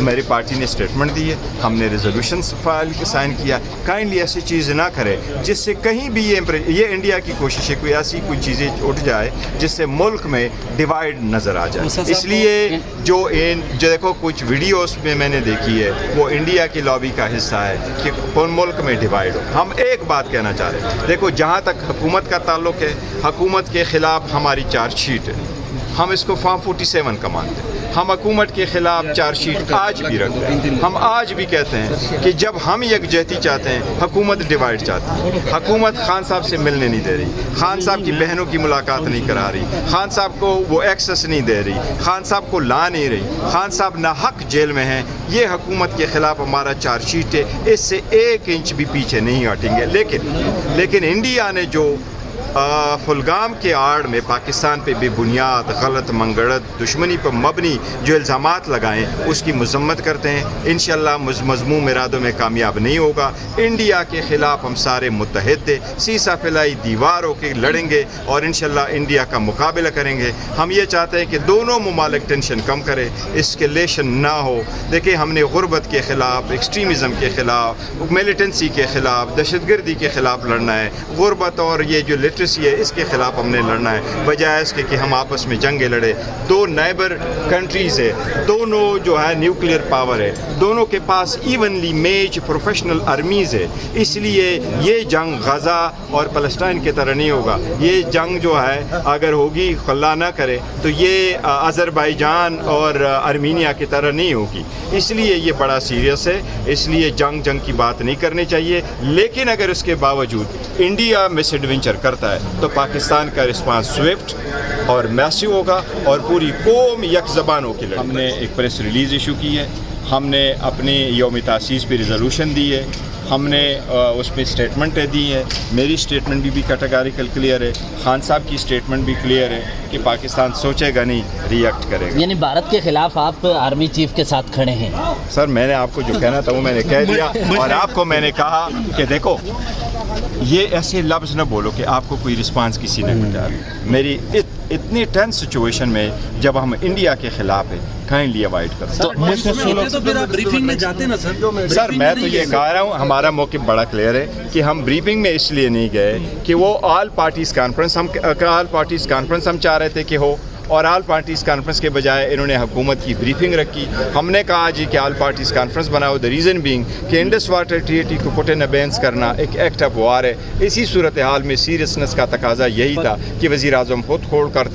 میری پارٹی نے اسٹیٹمنٹ دی ہے, ہم نے ریزولوشن سائن کیا. کائنڈلی ایسی چیز نہ کرے جس سے کہیں بھی یہ انڈیا کی کوشش ہے کوئی ایسی کوئی چیزیں اٹھ جائے جس سے ملک میں ڈیوائڈ نظر آ جائے. اس لیے جو دیکھو کچھ ویڈیوز میں نے دیکھی ہے وہ انڈیا کی لابی کا حصہ ہے کہ ملک میں ڈیوائڈ ہو. ہم ایک بات کہنا چاہ رہے ہیں, دیکھو جہاں تک حکومت کا تعلق ہے, حکومت کے خلاف ہماری چارج شیٹ ہے, ہم اس کو فارم 47 کا مانتے ہیں. ہم حکومت کے خلاف چارج شیٹ آج بھی رکھتے ہیں. ہم آج بھی کہتے ہیں کہ جب ہم یکجہتی چاہتے ہیں, حکومت ڈیوائڈ چاہتی ہے. حکومت خان صاحب سے ملنے نہیں دے رہی, خان صاحب کی بہنوں کی ملاقات نہیں کرا رہی, خان صاحب کو وہ ایکسس نہیں دے رہی, خان صاحب کو لا نہیں رہی, خان صاحب ناحق جیل میں ہیں. یہ حکومت کے خلاف ہمارا چارج شیٹ ہے, اس سے 1 انچ بھی پیچھے نہیں ہٹیں گے. لیکن انڈیا نے جو فلگام کے آڑ میں پاکستان پہ بے بنیاد غلط منگڑت دشمنی پر مبنی جو الزامات لگائیں اس کی مذمت کرتے ہیں. انشاءاللہ مذموم ارادوں میں کامیاب نہیں ہوگا. انڈیا کے خلاف ہم سارے متحد تھے, سیسا پھیلائی دیوار ہو کے لڑیں گے اور انشاءاللہ انڈیا کا مقابلہ کریں گے. ہم یہ چاہتے ہیں کہ دونوں ممالک ٹینشن کم کرے, اسکیلیشن نہ ہو. دیکھیں ہم نے غربت کے خلاف, ایکسٹریمزم کے خلاف, ملیٹنسی کے خلاف, دہشت گردی کے خلاف لڑنا ہے. غربت اور یہ جو ہے اس کے خلاف ہم نے لڑنا ہے, بجائے اس کے کہ ہم آپس میں جنگیں لڑے. 2 نیبر کنٹریز ہے, دونوں جو ہے نیوکلیئر پاور ہے, دونوں کے پاس ایونلی میچ پروفیشنل آرمیز ہے. اس لیے یہ جنگ غزہ اور فلسطین کی طرح نہیں ہوگا. یہ جنگ جو ہے اگر ہوگی خلا نہ کرے تو یہ آذربائیجان اور ارمینیا کی طرح نہیں ہوگی. اس لیے یہ بڑا سیریس ہے. اس لیے جنگ کی بات نہیں کرنی چاہیے. لیکن اگر اس کے باوجود انڈیا مس ایڈونچر کرتا ہے تو پاکستان کا رسپانس سوئفٹ اور میسو ہوگا اور پوری قوم یک زبان ہو کے لڑے. ہم نے ایک پریس ریلیز ایشو کی ہے, ہم نے اپنی یوم تاسیس پہ ریزولوشن دی ہے, ہم نے اس پہ اسٹیٹمنٹیں دی ہیں. میری اسٹیٹمنٹ بھی کیٹیگریکل کلیئر ہے, خان صاحب کی اسٹیٹمنٹ بھی کلیئر ہے کہ پاکستان سوچے گا نہیں, ری ایکٹ کرے گا. یعنی بھارت کے خلاف آپ آرمی چیف کے ساتھ کھڑے ہیں؟ سر میں نے آپ کو جو کہنا تھا وہ میں نے کہہ دیا, اور آپ کو میں نے کہا کہ دیکھو یہ ایسے لفظ نہ بولو کہ آپ کو کوئی رسپانس کسی نے ملا. میری اتنی ٹینس سچویشن میں جب ہم انڈیا کے خلاف ہیں, کائنڈلی اوائڈ کریں. تو پھر آپ بریفنگ میں جاتے نا سر میں تو یہ کہہ رہا ہوں ہمارا موقف بڑا کلیئر ہے کہ ہم بریفنگ میں اس لیے نہیں گئے کہ وہ آل پارٹیز کانفرنس ہم چاہ رہے تھے کہ ہو, اور آل پارٹیز کانفرنس کے بجائے انہوں نے حکومت کی بریفنگ رکھی. ہم نے کہا جی کہ آل پارٹیز کانفرنس بناؤ. دا ریزن بینگ کہ انڈس واٹر ٹریٹی کو پٹ ان ابینس کرنا ایک ایکٹ آف وار ہے. اسی صورتحال میں سیریسنس کا تقاضا یہی تھا کہ وزیر اعظم خود کھول کرتے